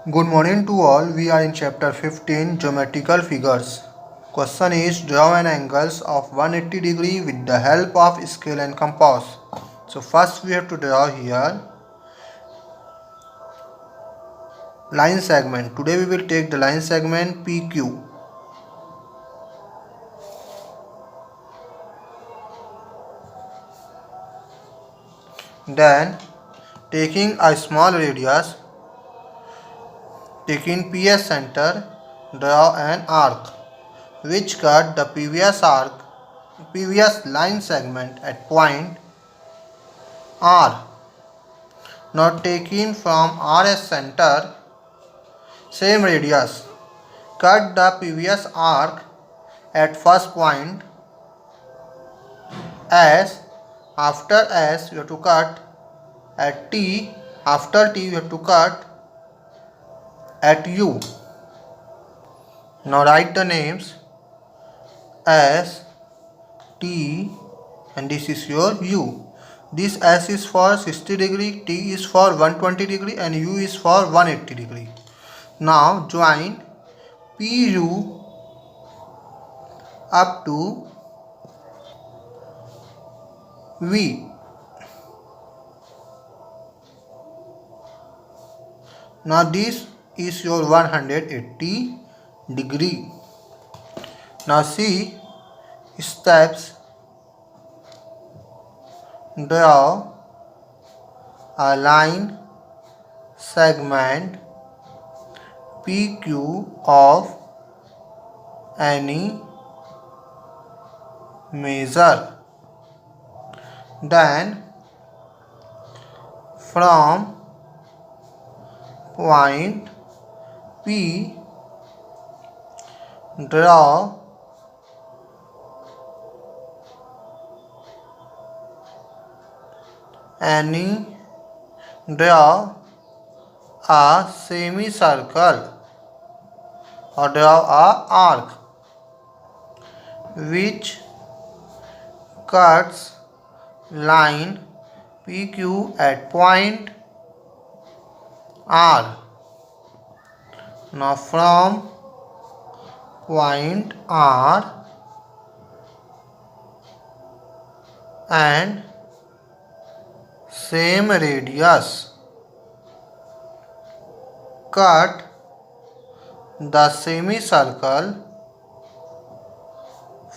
Good morning to all. We are in chapter 15 Geometrical Figures. Question is draw an angles of 180 degree with the help of scale and compass. So first we have to draw here line segment. Today we will take the line segment PQ. Then taking a small radius, taking PS center, draw an arc which cut the previous line segment at point R. Now taking from RS center, same radius, cut the previous arc at first point S. After S you have to cut at T. After T you have to cut at U. Now write the names S, T, and this is your U. This S is for 60 degree, T is for 120 degree, and U is for 180 degree. Now join PU up to V. Now this is your 180 degree. Now see steps. Draw a line segment PQ of any measure. Then from point P draw a semicircle or draw a arc which cuts line PQ at point R. Now from point R and same radius, cut the semicircle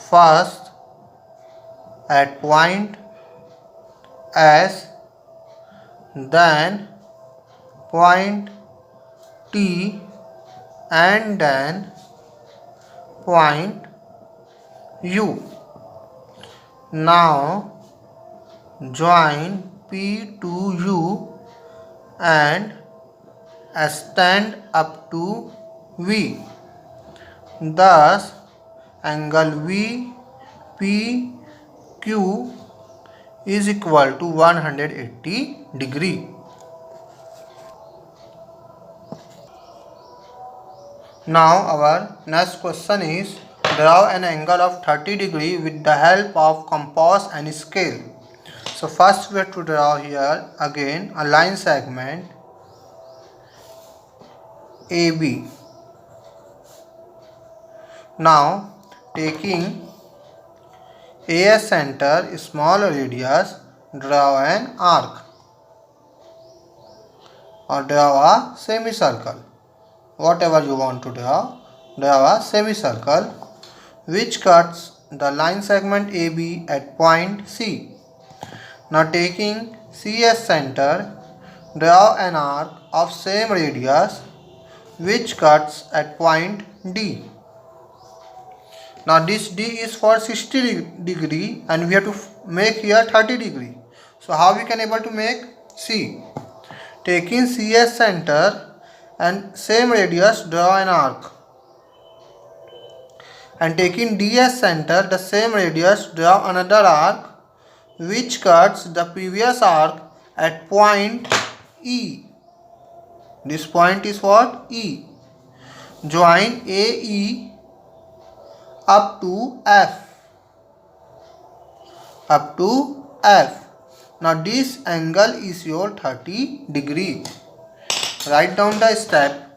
first at point S, then point T, and then point U. Now join P to U and extend up to V. Thus angle VPQ is equal to 180 degree. Now our next question is draw an angle of 30 degree with the help of compass and scale. So first we have to draw here again a line segment AB. Now taking AS center, small radius, draw an arc or draw a semicircle. Whatever you want to draw a semicircle which cuts the line segment AB at point C. Now taking CS center, draw an arc of same radius which cuts at point D. Now this D is for 60 degree and we have to make here 30 degree. So how we can able to make? See, taking CS center and same radius, draw an arc, and taking DS center, the same radius, draw another arc which cuts the previous arc at point E. This point is what? E. Join AE up to F. Now this angle is your 30 degree. Write down the step.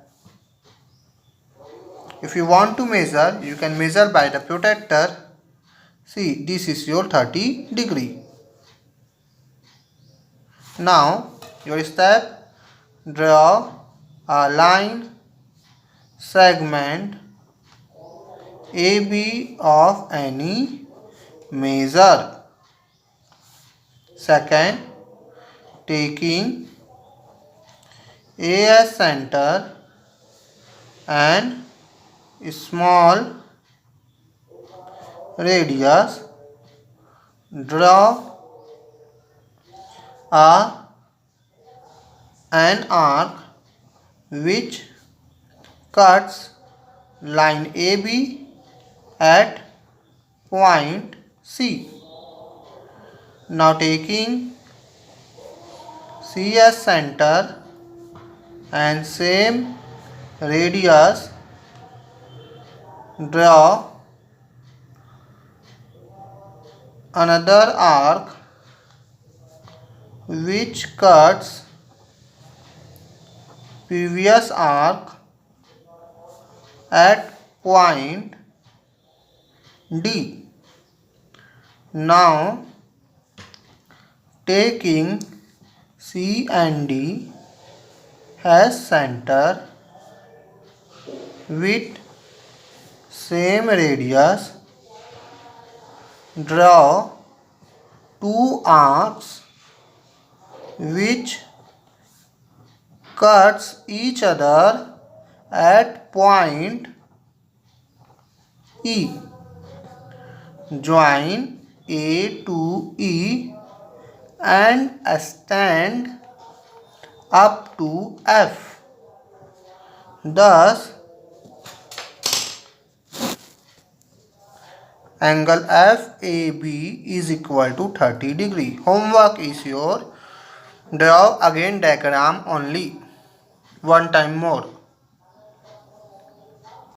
If you want to measure, you can measure by the protractor. See, this is your 30 degree. Now, your step, draw a line segment AB of any measure. Second, taking A as center and small radius, draw an arc which cuts line AB at point C. Now taking C as center and same radius, draw another arc which cuts previous arc at point D. Now taking C and D as center with same radius, draw two arcs which cuts each other at point E. Join A to E and extend up to F. Thus, angle FAB is equal to 30 degree. Homework is your draw again diagram only. One time more.